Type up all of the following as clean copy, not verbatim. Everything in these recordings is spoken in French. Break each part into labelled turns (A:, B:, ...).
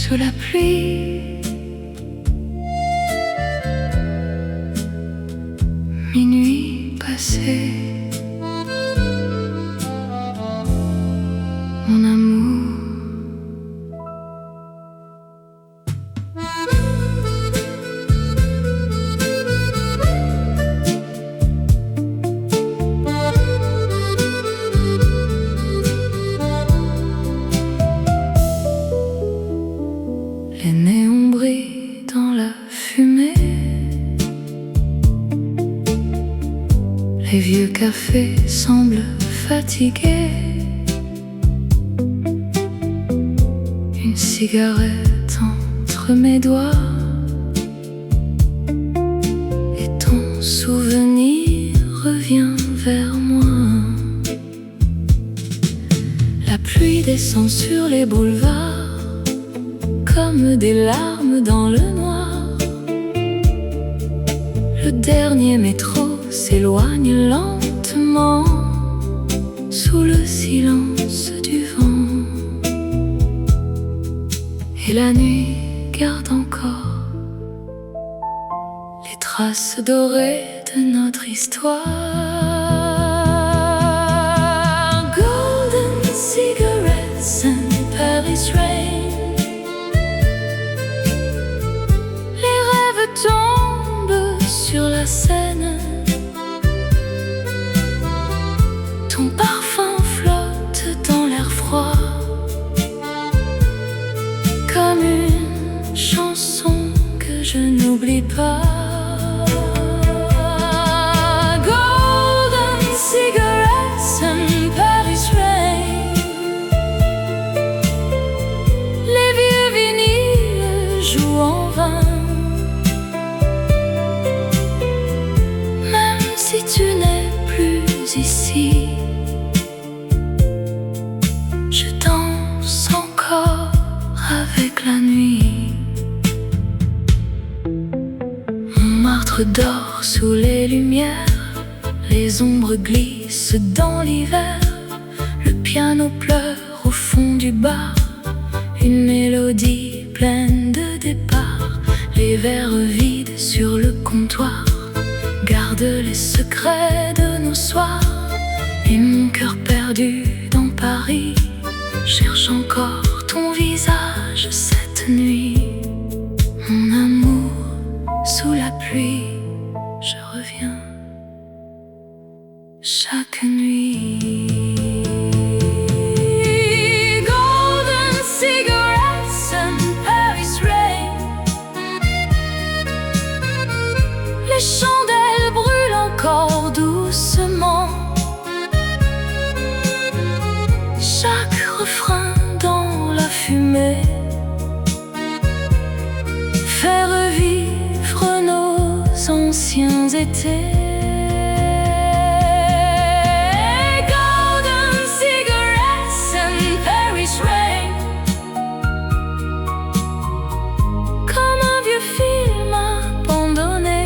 A: sous la pluie. Minuit passé, mon amour. Les néons brillent dans la fumée. Les vieux cafés semblent fatigués. Une cigarette entre mes doigts et ton souvenir revient vers moi. La pluie descend sur les boulevards comme des larmes dans le noir. Le dernier métro s'éloigne lentement sous le silence du vent. Et la nuit garde encore les traces dorées de notre histoire. Golden cigarettes and Paris rain. Les rêves tombent sur la Seine. Ton parfum flotte dans l'air froid comme une chanson que je n'oublie pas. Golden cigarettes and Paris rain. Les vieux vinyles jouent en vain. Même si tu n'es plus ici, je danse encore avec la nuit. Montmartre dort sous les lumières, les ombres glissent dans l'hiver. Le piano pleure au fond du bar, une mélodie pleine de départ. Les verres vides sur le comptoir gardent les secrets de nos soirs. Et mon cœur perdu dans Paris cherche encore ton visage cette nuit. Mon amour, sous la pluie, je reviens chaque nuit. Golden cigarettes and Paris rain. Les chandelles brûlent encore doucement. Chaque refrain dans la fumée fait revivre nos anciens étés. Golden cigarettes and Paris rain. Comme un vieux film abandonné.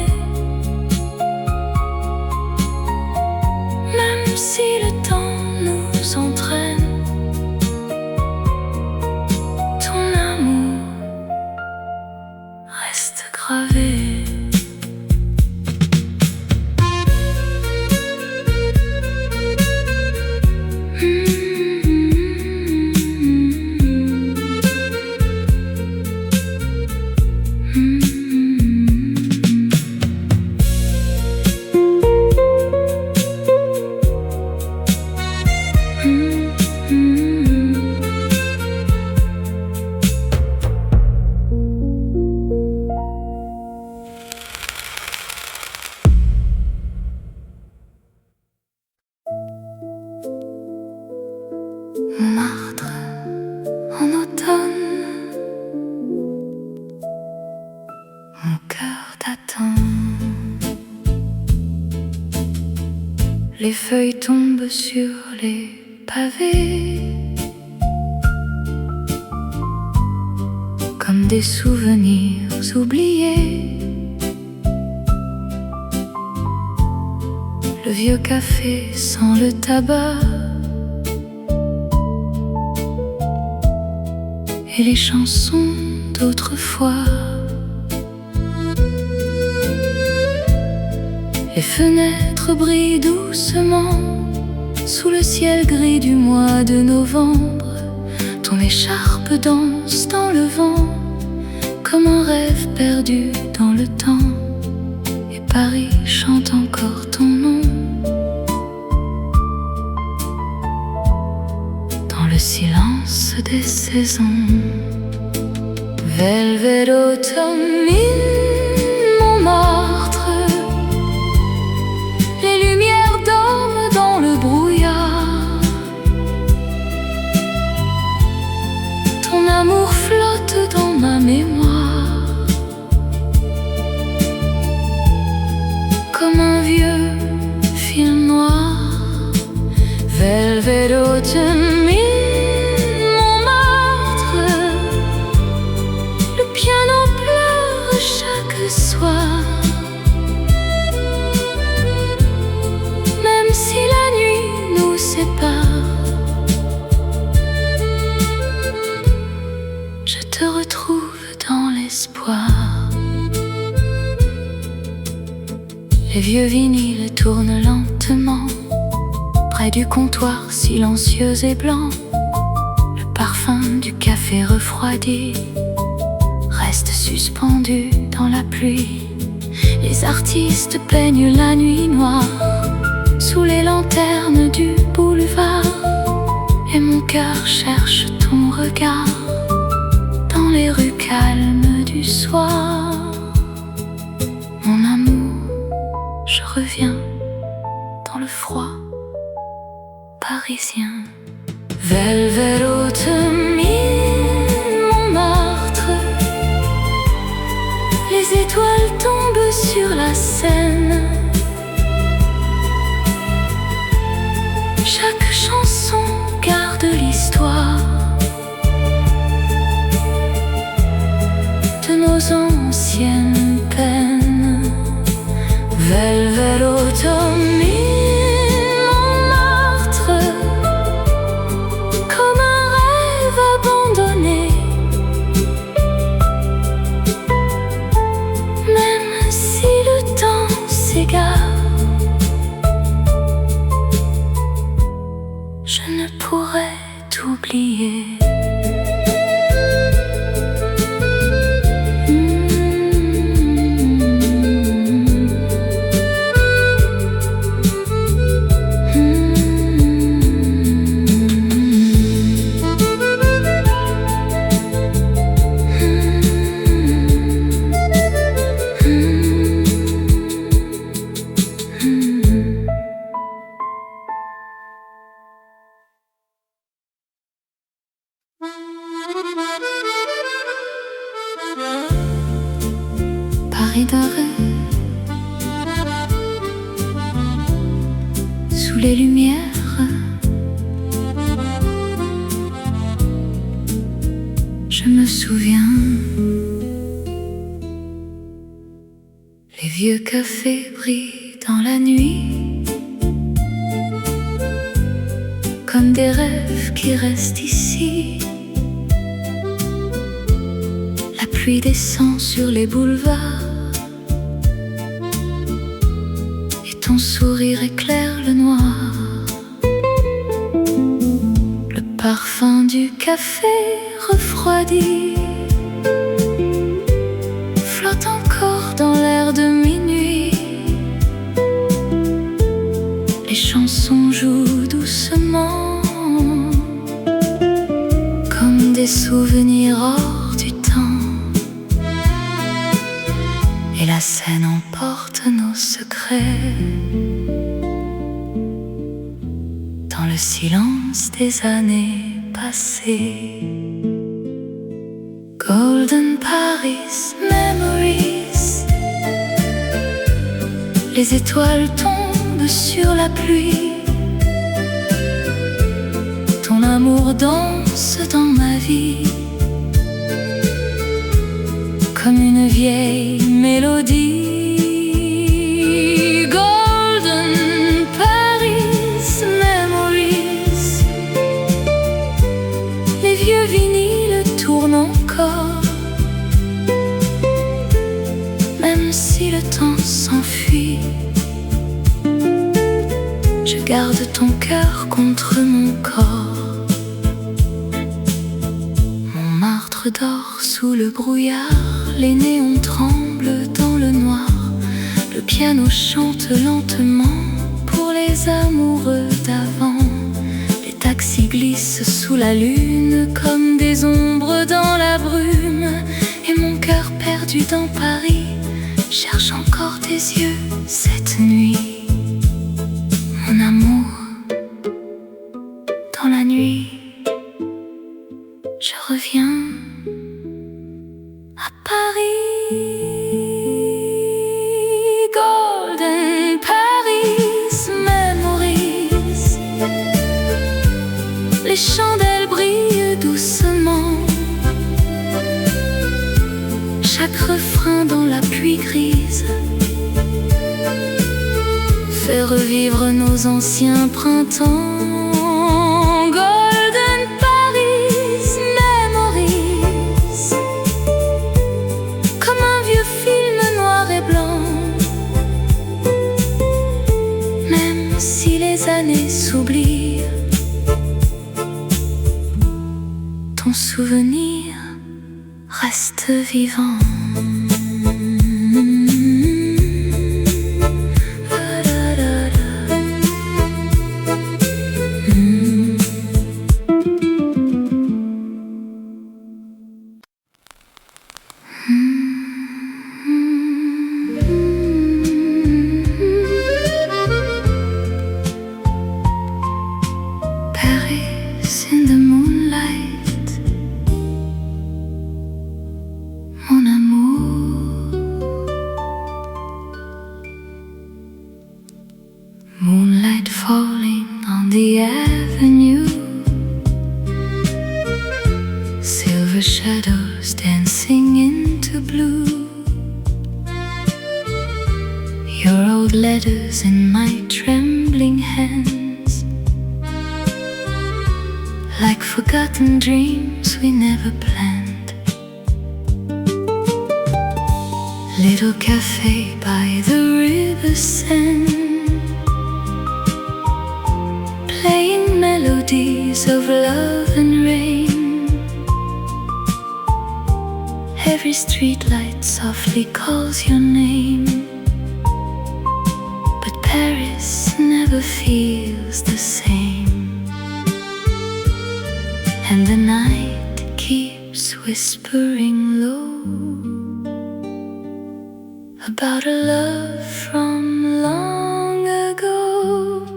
A: Même si le temps nous entraîne, reste gravé. Montmartre en automne, mon cœur t'attend. Les feuilles tombent sur les pavés comme des souvenirs oubliés. Le vieux café sent le tabac et les chansons d'autrefois. Les fenêtres brillent doucement sous le ciel gris du mois de novembre. Ton écharpe danse dans le vent comme un rêve perdu dans le temps. Et Paris chante encore ton nom dans le silence des saisons. Velvet autumn in Montmartre, les lumières dorment dans le brouillard. Ton amour flotte dans ma mémoire comme un vieux film noir. Velvet autumn in soir, même si la nuit nous sépare, je te retrouve dans l'espoir. Les vieux vinyles tournent lentement près du comptoir silencieux et blanc. Le parfum du café refroidi reste suspendu dans la pluie. Les artistes peignent la nuit noire sous les lanternes du boulevard. Et mon cœur cherche ton regard dans les rues calmes du soir. Mon amour, je reviens dans le froid parisien. Velvet autumn in Montmartre, les étoiles tombent sur la Seine. Chaque chanson garde l'histoire de nos anciennes peines. Velvet autumn in Montmartre, comme un rêve abandonné. Je ne pourrais t'oublier. Paris d'un rêve, sous les lumières, je me souviens. Les vieux cafés brillent dans la nuit comme des rêves qui restent ici. La pluie descend sur les boulevards et ton sourire éclaire le noir. Le parfum du café refroidi flotte encore dans l'air de minuit. Les chansons jouent doucement comme des souvenirs hors du temps. Et la scène emporte nos secrets dans le silence des années passées. Golden Paris Memories, les étoiles tombent sur la pluie. Ton amour danse dans ma vie comme une vieille mélodie. Golden Paris Memories, les vieux vinyles tournent encore Garde ton cœur contre mon corps. Montmartre dort sous le brouillard, les néons tremblent dans le noir. Le piano chante lentement pour les amoureux d'avant. Les taxis glissent sous la lune comme des ombres dans la brume. Et mon cœur perdu dans Paris cherche encore tes yeux cette nuit. Mon amour, dans la nuit, je reviens à Paris. Golden Paris, memories. Les chandelles brillent doucement. Chaque refrain dans la pluie grise fait revivre nos anciens printemps. Golden Paris, memories. Comme un vieux film noir et blanc. Même si les années s'oublient, ton souvenir reste vivant. Paris in the moonlight, mon amour. Moonlight falling on the avenue, silver shadows dancing into blue. Your old letters in my trembling hands, like forgotten dreams we never planned. Little cafe by the river sand, playing melodies of love and rain. Every streetlight softly calls your name, but Paris never feels the same. And the night keeps whispering low about a love from long ago.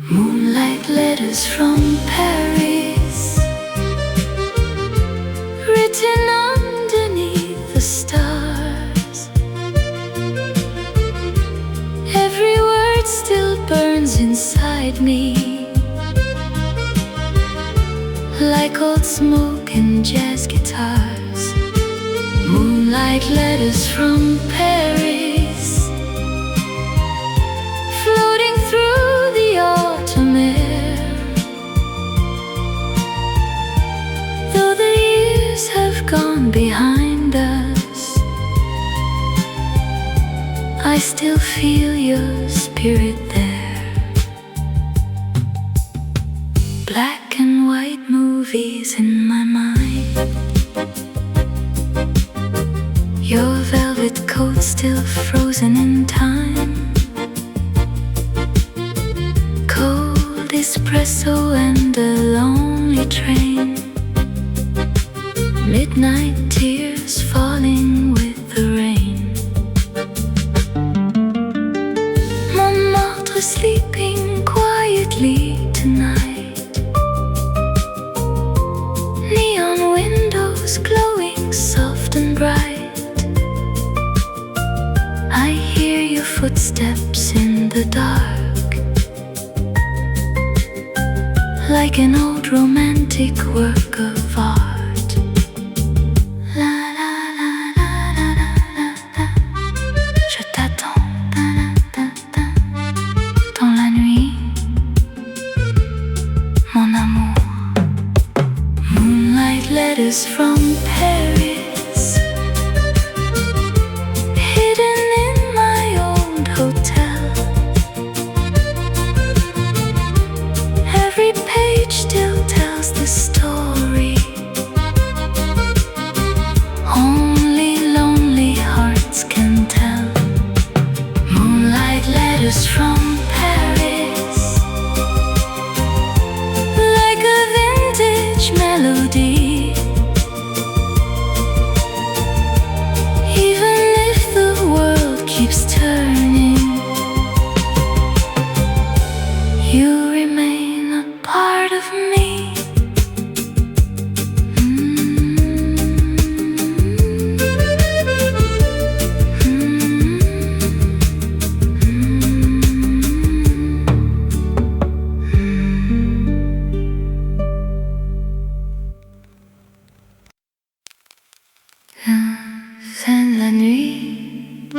A: Moonlight letters from Paris, written underneath the stars. Every word still burns inside me, like old smoke and jazz guitars. Moonlight letters from Paris, floating through the autumn air. Though the years have gone behind us, I still feel your spirit there. Black and white movies in my mind, your velvet coat still frozen in time. Cold espresso and a lonely train, midnight tears falling with the rain. Montmartre sleeping quietly tonight, neon windows glowing soft and bright. I hear your footsteps in the dark, like an old romantic work of art. La la la la la la la, je t'attends dans la nuit, mon amour. Moonlight letters from Paris, hidden in my old hotel. just from Paris, like a vintage melody. Even if the world keeps turning, you remain a part of me. Fin de la nuit,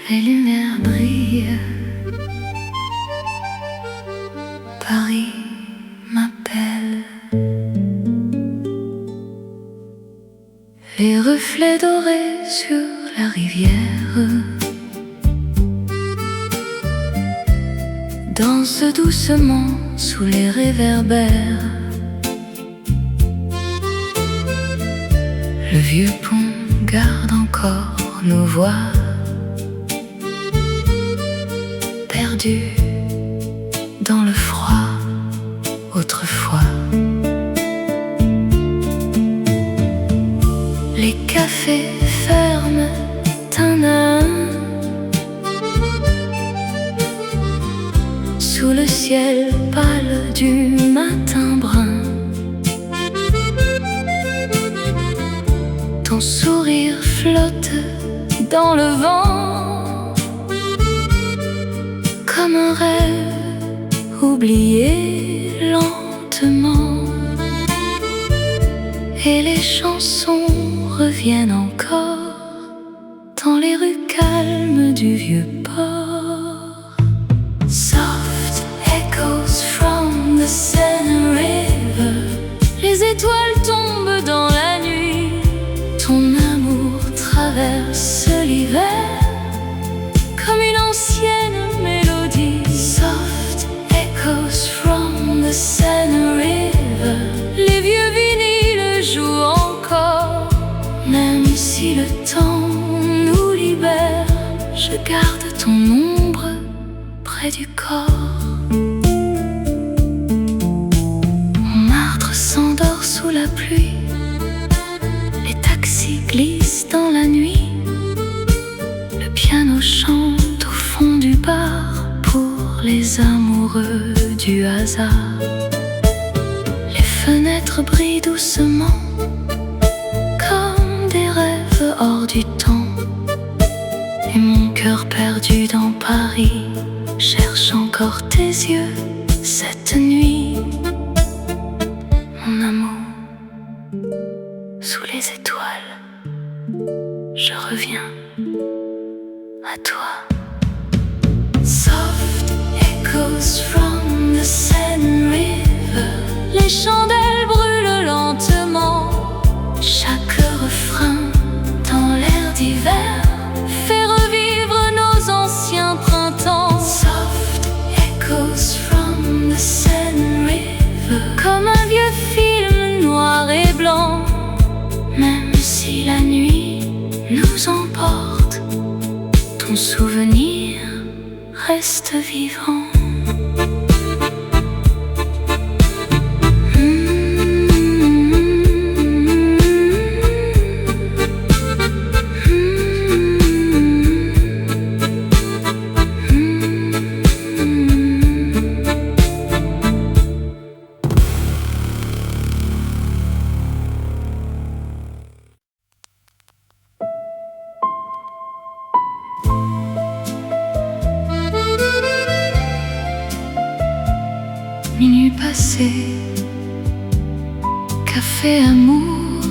A: les lumières brillent. Paris m'appelle. Les reflets dorés sur la rivière dansent doucement sous les réverbères. Le vieux pont garde encore nos voix perdues dans le froid autrefois. Les cafés ferment un à un sous le ciel pâle du matin brun. Ton sourire flotte dans le vent comme un rêve oublié lentement. Et les chansons reviennent encore dans les rues calmes du vieux port. Soft echoes from the Seine River. Les étoiles tombent dans la nuit. Ton amour traverse l'hiver comme une ancienne mélodie. Soft echoes from the Seine River. Les vieux vinyles jouent encore. Même si le temps nous libère, je garde ton ombre près du corps. Montmartre s'endort sous la pluie. Les taxis glissent dans la nuit. Le piano chante au fond du bar pour les amoureux du hasard. Les fenêtres brillent doucement comme des rêves hors du temps. Et mon cœur perdu dans Paris cherche encore tes yeux cette nuit. Mon amour, sous les étoiles, je reviens à toi. Soft echoes from the Seine River. Les chandelles brûlent lentement. Chaque refrain dans l'air d'hiver fait revivre nos anciens printemps. Soft echoes from the Seine River. Comme un vieux film noir et blanc. Même si la nuit nous emporte, ton souvenir reste vivant. Minuit passé, café amour,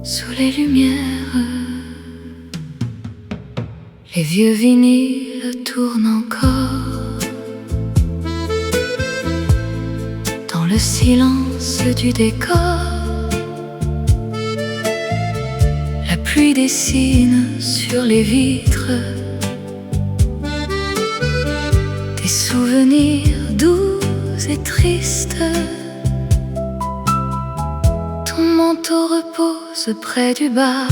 A: sous les lumières, les vieux vinyles tournent encore dans le silence du décor. La pluie dessine sur les vitres des souvenirs doux et tristes. Ton manteau repose près du bar.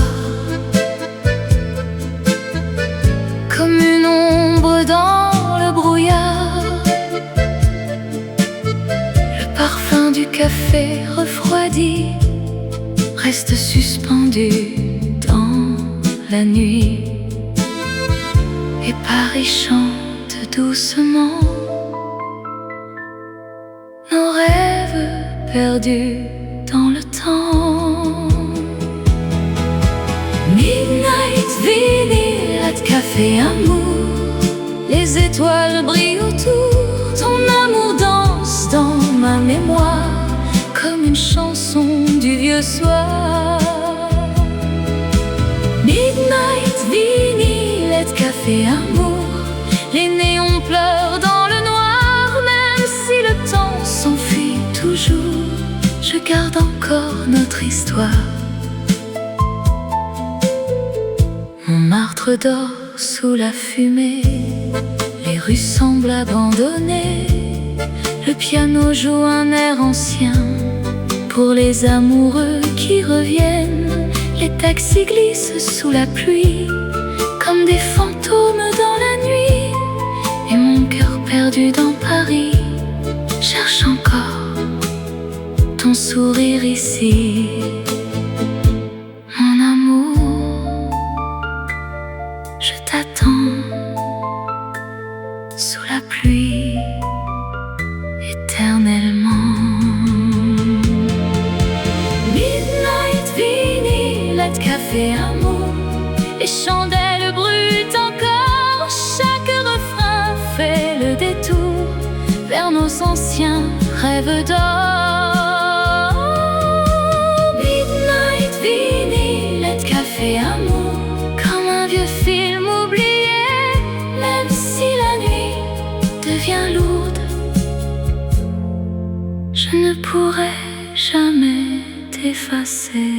A: café refroidi reste suspendu dans la nuit. Et Paris chante doucement nos rêves perdus dans le temps. Midnight vinyle, de café amour, les étoiles brillent autour, ton amour danse dans ma mémoire comme une chanson du vieux soir. Midnight vinyle, de café amour, les néons pleurent dans le noir. Même si le temps s'enfuit toujours, je garde encore notre histoire. Montmartre dort sous la fumée, les rues semblent abandonnées. Le piano joue un air ancien pour les amoureux qui reviennent. Les taxis glissent sous la pluie comme des fantômes dans la nuit. Et mon cœur perdu dans Paris cherche encore ton sourire ici. Mon amour, je t'attends sous la pluie éternellement. Midnight vinyle, de café amour, les chandelles brûlent encore. Chaque refrain fait le détour vers nos anciens rêves d'or. Midnight vinyle, de café amour, comme un vieux film oublié. Même si la nuit devient lourde, je ne pourrai jamais t'effacer.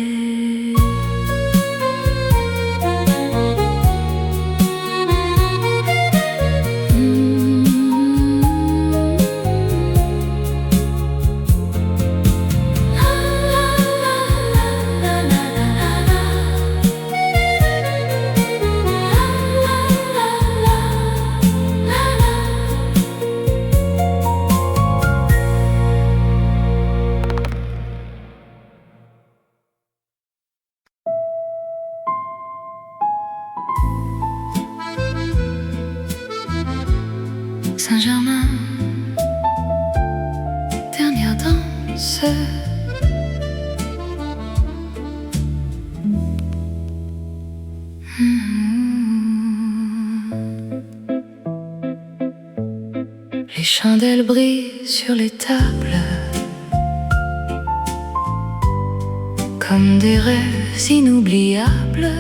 A: Saint-Germain, dernière danse. Les chandelles brillent sur les tables comme des rêves inoubliables.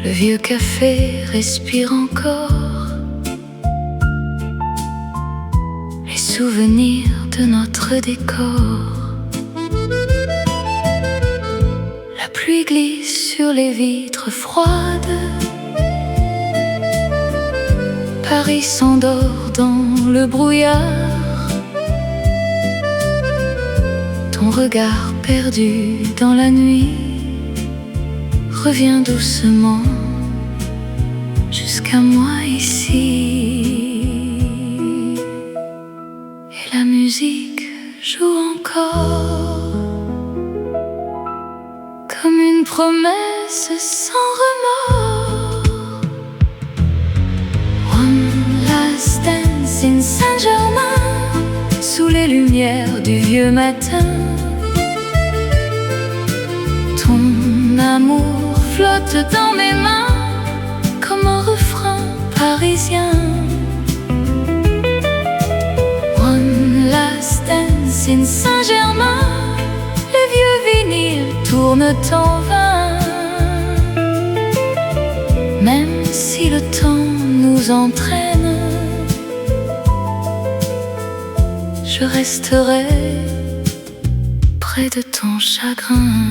A: Le vieux café respire encore les souvenirs de notre décor. La pluie glisse sur les vitres froides. Paris s'endort dans le brouillard. Ton regard perdu dans la nuit revient doucement jusqu'à moi ici. Et la musique joue encore comme une promesse sans remords. One last dance in Saint-Germain, sous les lumières du vieux matin. Ton amour flotte dans mes mains comme un refrain parisien. One last dance in Saint-Germain, les vieux vinyles tournent en vain. Même si le temps nous entraîne, je resterai près de ton chagrin.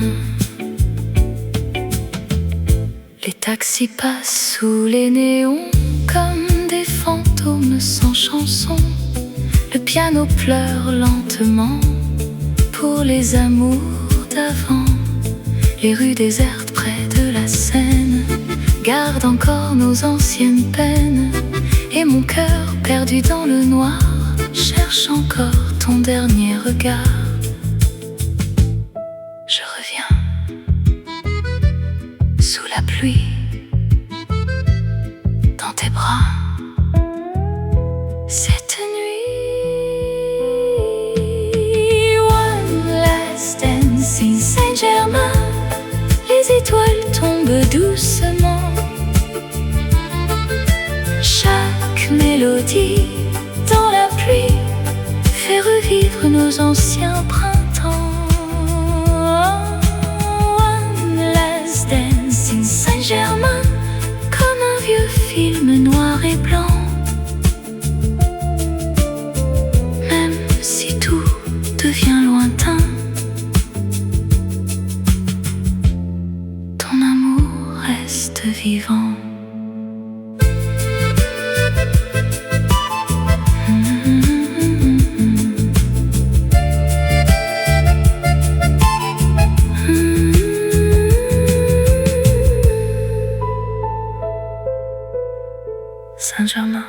A: Les taxis passent sous les néons comme des fantômes sans chanson. Le piano pleure lentement pour les amours d'avant. Les rues désertes près de la Seine gardent encore nos anciennes peines. Et mon cœur perdu dans le noir cherche encore ton dernier regard. Je reviens sous la pluie, dans tes bras. Cette nuit, one last dance in Saint-Germain. Les étoiles tombent doucement. Chaque mélodie dans la pluie fait revivre nos anciens printemps. One last dance in Saint-Germain, comme un vieux film noir et blanc. Même si tout devient lointain, ton amour reste vivant. Saint-Germain.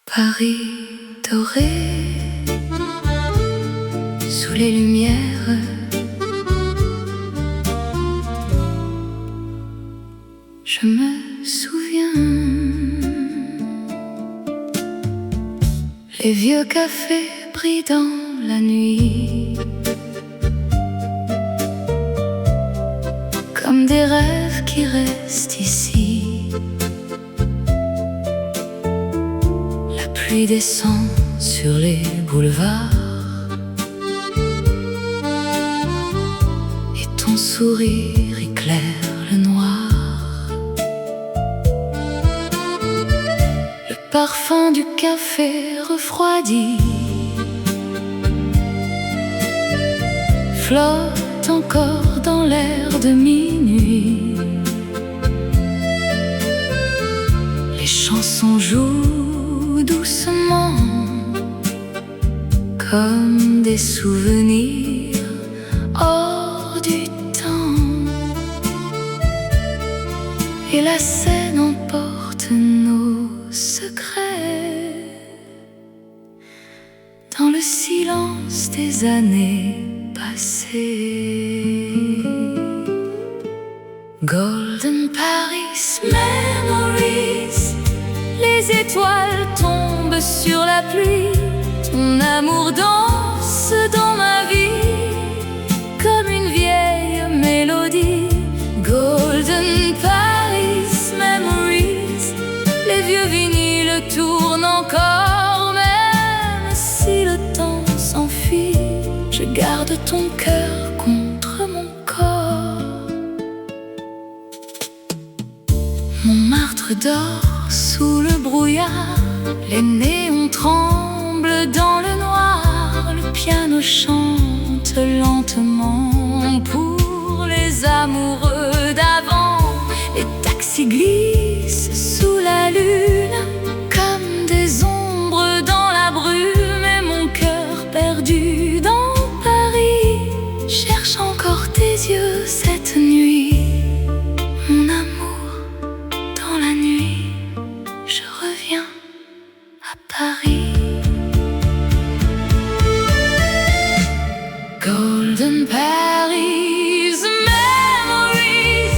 A: Paris doré, sous les lumières, je me souviens. Les vieux cafés brillent dans la nuit, comme des rêves qui restent ici. La pluie descend sur les boulevards et ton sourire éclaire le noir. Le parfum du café refroidi flotte encore dans l'air de minuit. Les chansons jouent doucement comme des souvenirs hors du temps. Et la scène emporte nos secrets dans le silence des années passées. Golden Paris Memories, les étoiles tombent sur la pluie. Ton amour danse dans ma vie comme une vieille mélodie. Golden Paris Memories, les vieux vinyles tournent encore. Même si le temps s'enfuit, je garde ton cœur contre mon corps. Montmartre dort sous le brouillard, les néons tremblent dans le noir. Le piano chante lentement pour les amoureux d'avant. Les taxis glissent sous la lune comme des ombres dans la brume. Et mon cœur perdu dans Paris cherche encore tes yeux cette nuit. Mon amour, dans la nuit, je reviens à Paris. Golden Paris Memories,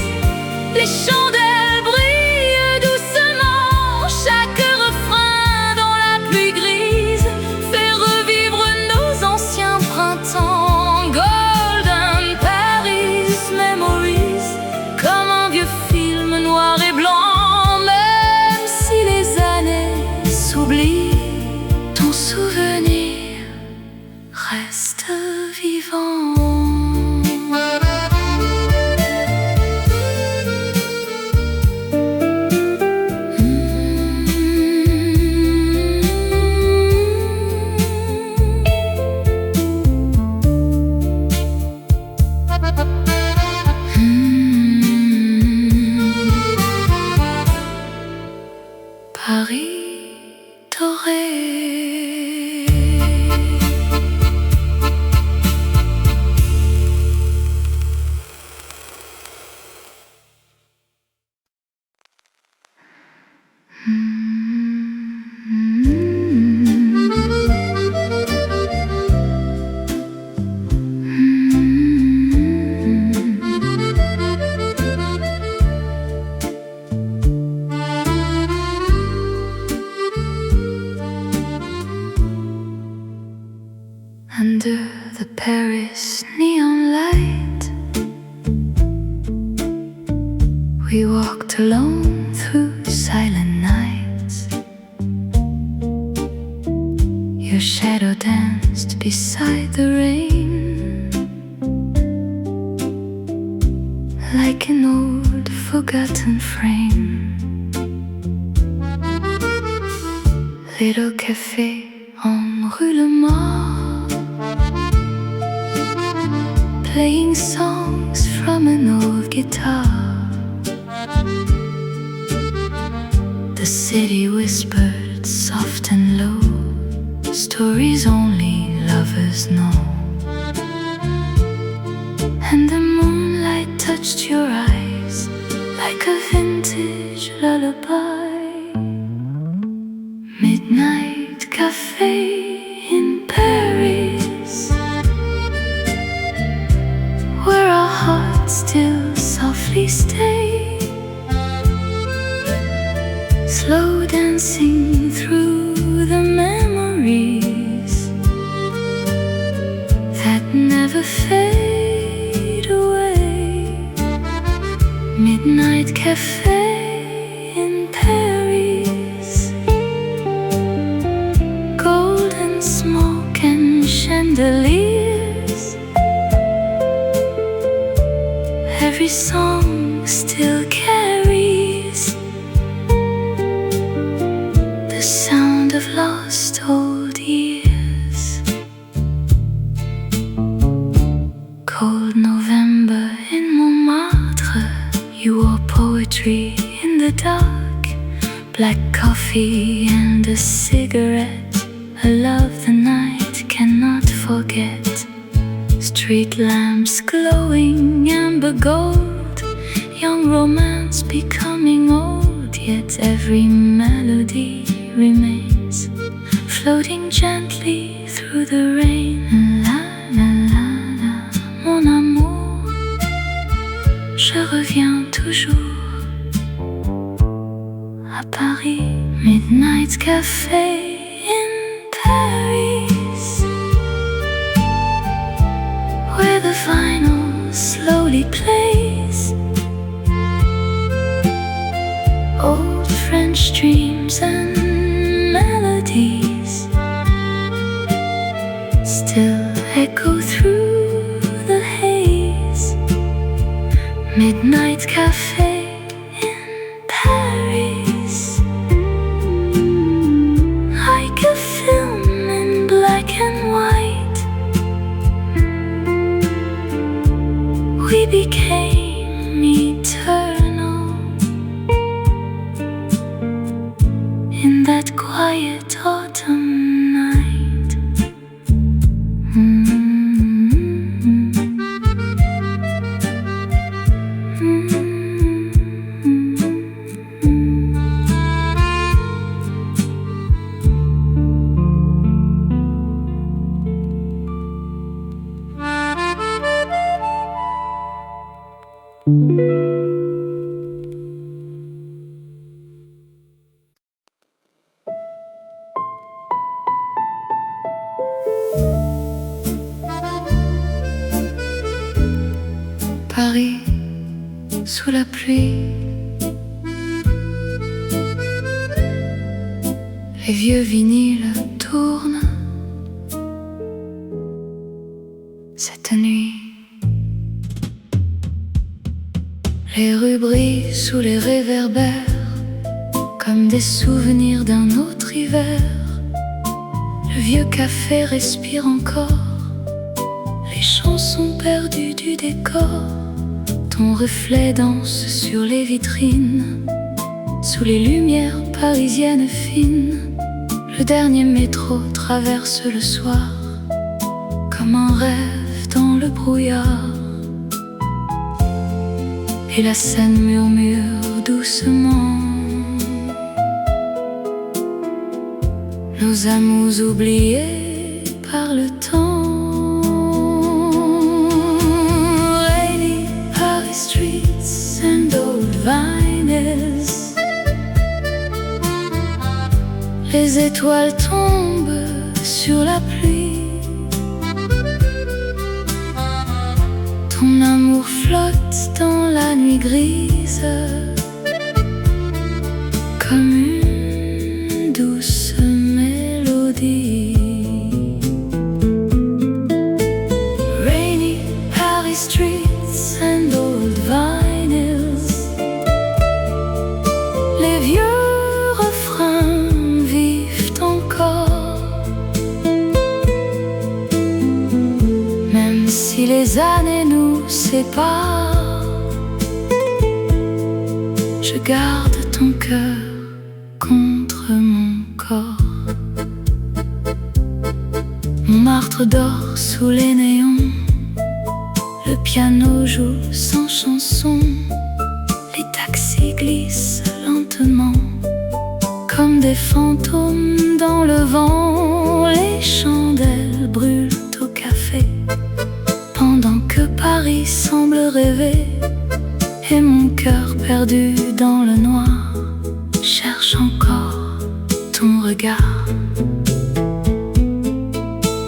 A: les chandelles brillent doucement. Chaque refrain dans la pluie grise fait revivre nos anciens printemps. Golden Paris Memories, comme un vieux film noir et blanc. Même si les années s'oublient, ton souvenir reste vivant. Paris doré. Paris neon light. We walked alone through silent nights. Your shadow danced beside the rain, like an old forgotten frame. Little café en rue Le Mans, playing songs from an old guitar. The city whispered soft and low, stories only lovers know. And the moonlight touched your eyes like a vintage lullaby. Midnight cafe in Paris, where our hearts still softly stay, slow dancing through the memories that never fade away. Midnight cafe in Paris, golden smoke and chandeliers, every song still carries the sound of lost old years. Cold November in Montmartre, you wore poetry in the dark, black coffee and a cigarette, a love the night cannot forget. Street lamps glowing amber gold, young romance becoming old, yet every melody remains, floating gently through the rain. La la la la, mon amour, je reviens toujours à Paris. Midnight cafe in Paris, where the vinyl slowly plays old French dreams and melodies still echo through the haze. Midnight cafe in Paris, like a film in black and white, we became eternal in that quiet autumn night. Paris sous la pluie, les vieux vinyles tournent cette nuit. Les rues brillent sous les réverbères comme des souvenirs d'un autre hiver. Le vieux café respire encore les chansons perdues du décor. Ton reflet danse sur les vitrines, sous les lumières parisiennes fines. Le dernier métro traverse le soir comme un rêve dans le brouillard. Et la Seine murmure doucement nos amours oubliés par le temps. Rainy Paris streets and old vinyls, les étoiles tombent sur la pluie. Ton amour flotte dans la nuit grise, comme une douce mélodie. Rainy Paris streets and old vinyls, les vieux refrains vivent encore. Même si les années nous séparent, je garde ton cœur contre mon corps. Montmartre dort sous les néons, le piano joue sans chanson, les taxis glissent lentement comme des fantômes dans le vent. Les chandelles brûlent au café pendant que Paris semble rêver, et mon cœur perdu dans le noir cherche encore ton regard.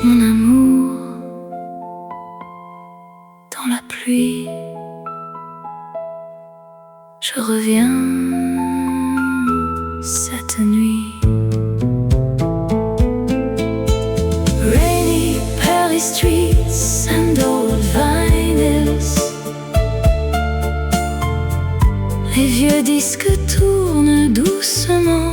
A: Mon amour, dans la pluie, je reviens cette nuit. Rainy Paris streets and old vinyls, les vieux disques tournent doucement.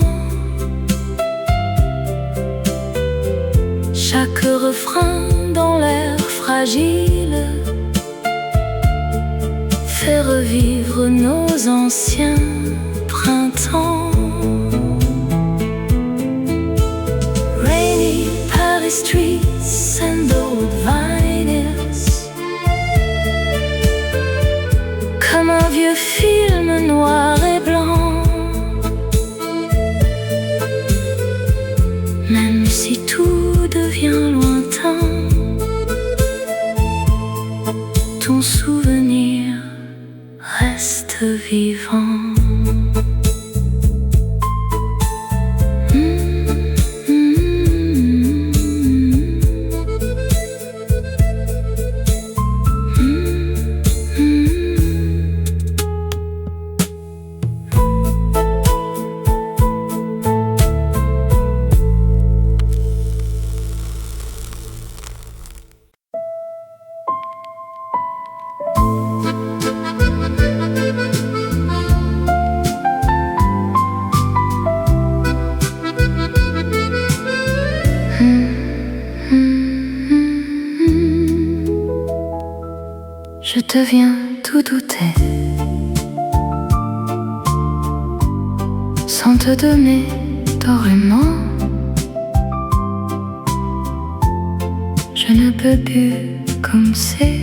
A: Chaque refrain dans l'air fragile fait revivre nos anciens printemps. Rainy Paris streets and old vinyls, comme un vieux film noir et blanc. Même si tout devient lointain, ton souvenir reste vivant. Je deviens tout douter, sans te donner d'ornement. Je ne peux plus comme c'est.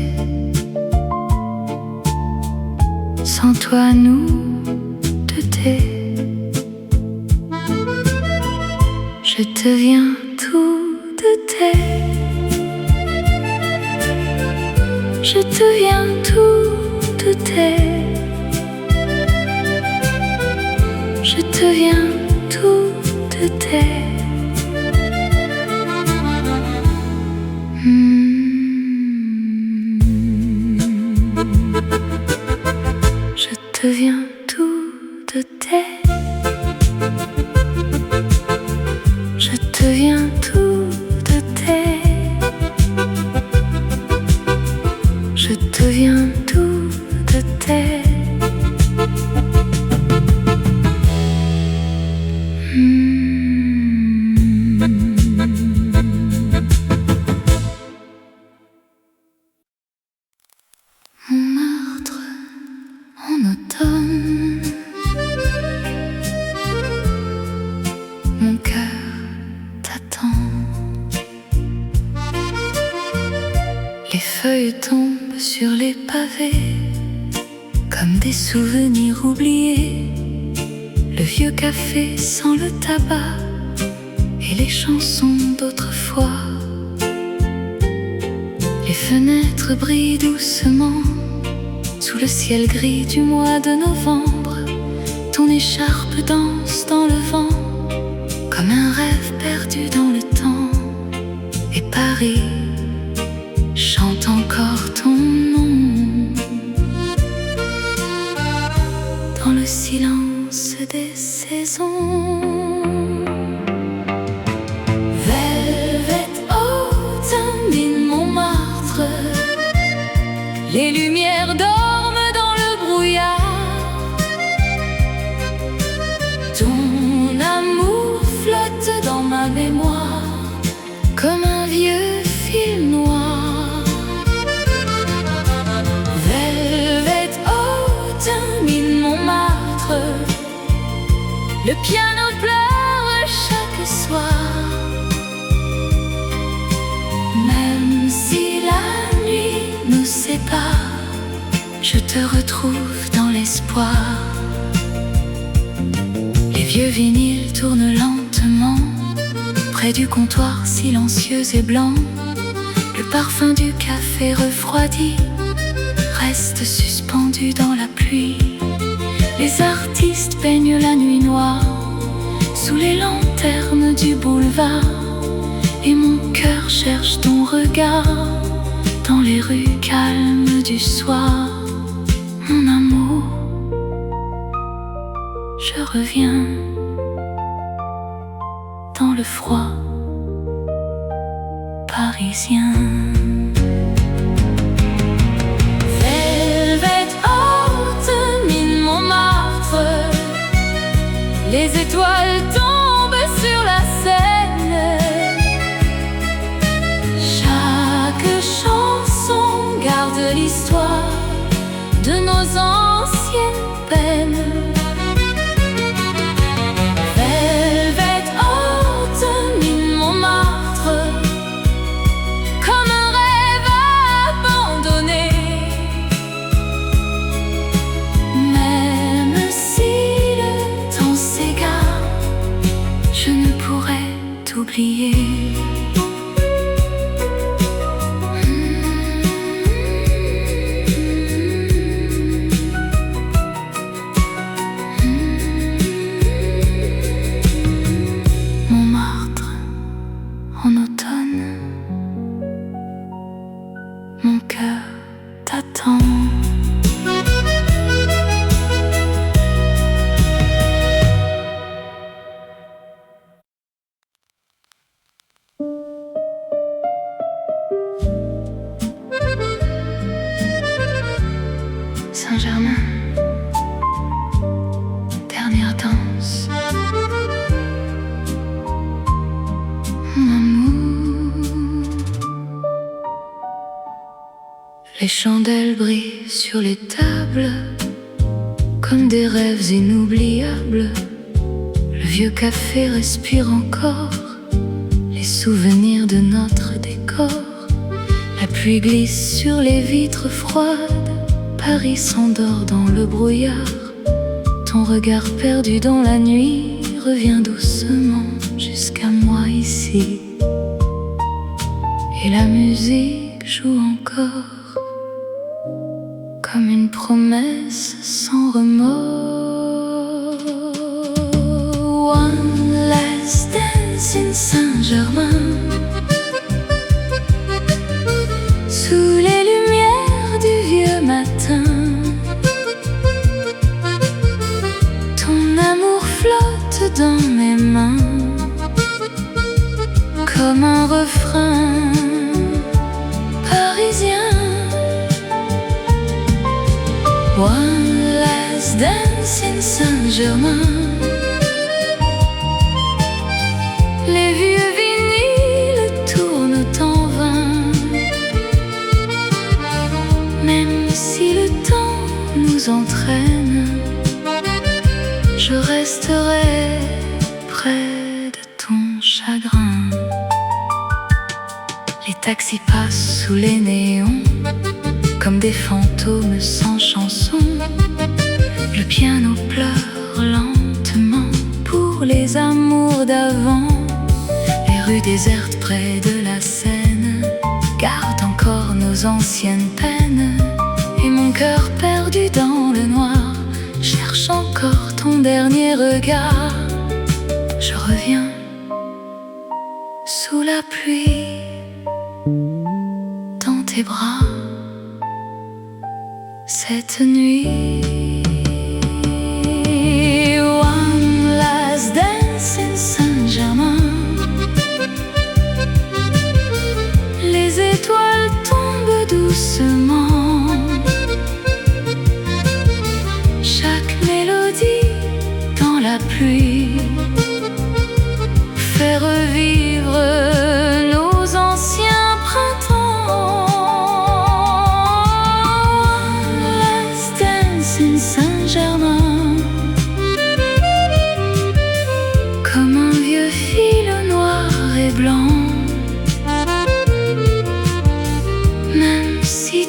A: Sans toi nous douter, je deviens tout douter. Je deviens tout douter. Je deviens tout douter. Je deviens tout douter. Je deviens tout douter. Je deviens tout douter. Montmartre en automne, mon cœur t'attend. Les feuilles tombent sur les pavés comme des souvenirs oubliés. Le vieux café sent le tabac et les chansons d'autrefois. Les fenêtres brillent doucement sous le ciel gris du mois de novembre. Ton écharpe danse dans le vent comme un rêve perdu dans le temps. Et Paris chante encore ton nom. des saisons. Velvet Autumn in Montmartre, les lumières dorment dans le brouillard. Ton amour flotte dans ma mémoire comme un vieux film noir. Velvet Autumn in Montmartre, le piano pleure chaque soir. Même si la nuit nous sépare, je te retrouve dans l'espoir. Les vieux vinyles tournent lentement près du comptoir silencieux et blanc. Le parfum du café refroidi reste suspendu dans la pluie. Les artistes peignent la nuit noire sous les lanternes du boulevard. Et mon cœur cherche ton regard dans les rues calmes du soir. Mon amour, je reviens dans le froid parisien. Velvet Autumn in Montmartre, les étoiles tombent sur la Seine. Chaque chanson garde l'histoire de nos anciennes peines. Velvet Autumn in Montmartre, comme un rêve abandonné. Même si le temps s'égare, je ne pourrai t'oublier. En automne, mon cœur t'attend. Saint-Germain, dernière danse. Les chandelles brillent sur les tables comme des rêves inoubliables. Le vieux café respire encore les souvenirs de notre décor. La pluie glisse sur les vitres froides, Paris s'endort dans le brouillard. Ton regard perdu dans la nuit revient doucement jusqu'à moi ici. Et la musique joue encore comme une promesse sans remords. One last dance in Saint-Germain, sous les lumières du vieux matin. Ton amour flotte dans mes mains comme un refrain parisien. One last dance in Saint-Germain. Les vieux vinyles tournent en vain. Même si le temps nous entraîne, je resterai près de ton chagrin. Les taxis passent sous les néons comme des fantômes sans chanson. Le piano pleure lentement pour les amours d'avant. Les rues désertes près de la Seine gardent encore nos anciennes peines. Et mon cœur perdu dans le noir cherche encore ton dernier regard. Je reviens sous la pluie dans tes bras. Cette nuit, one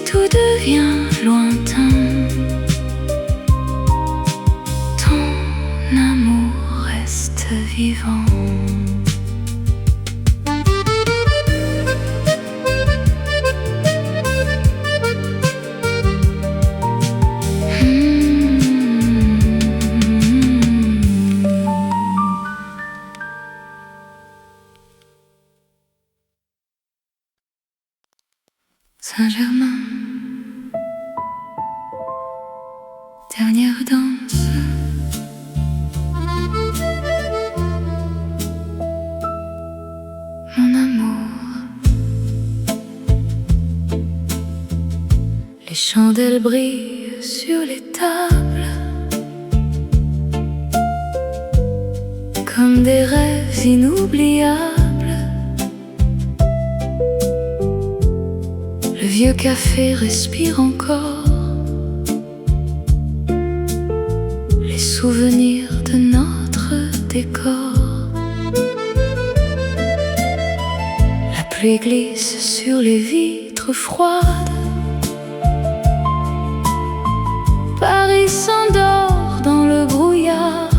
A: tout devient lointain, ton amour reste vivant. Saint-Germain, dernière danse. Mon amour, les chandelles brillent sur les tables comme des rêves inoubliables. Le vieux café respire encore les souvenirs de notre décor. La pluie glisse sur les vitres froides. Paris s'endort dans le brouillard.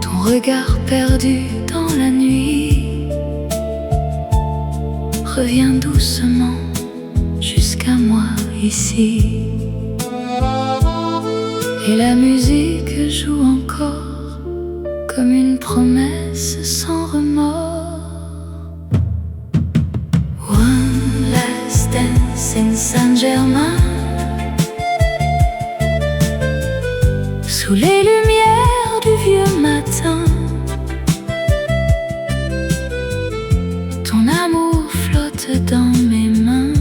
A: Ton regard perdu dans la nuit reviens doucement jusqu'à moi ici. Et la musique joue encore comme une promesse sans remords. One last dance in Saint-Germain, sous les lumières du vieux matin. Ton amour flotte dans mes mains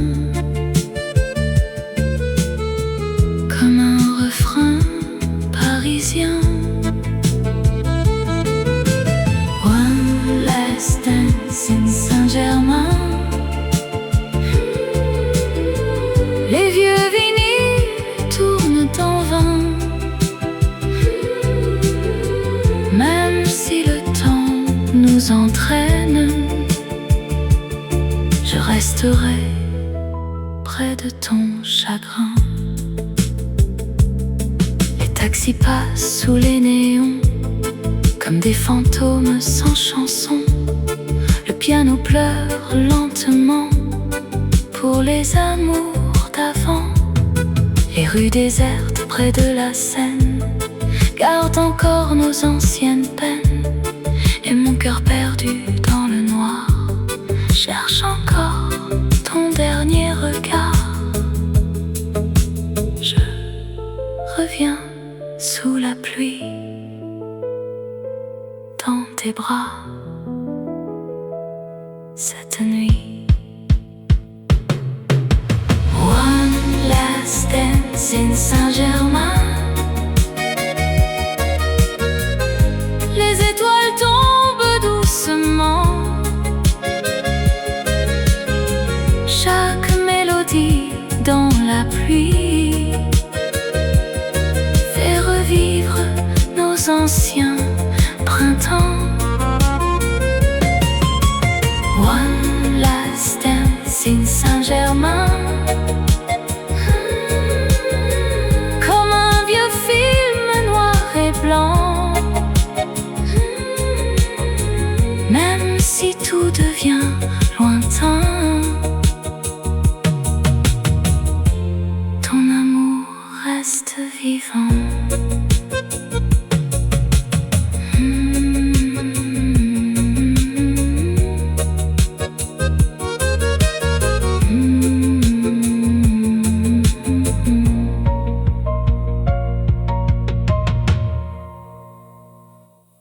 A: comme un refrain parisien. One last dance in Saint-Germain. Les vieux vinyles tournent en vain, même si le temps nous entraîne. Je resterai près de ton chagrin. Les taxis passent sous les néons comme des fantômes sans chanson. Le piano pleure lentement pour les amours d'avant. Les rues désertes près de la Seine gardent encore nos anciennes peines. Et mon cœur perdu dans le noir cherche encore ton dernier regard. Je reviens sous la pluie dans tes bras cette nuit. One last dance in Saint-Germain.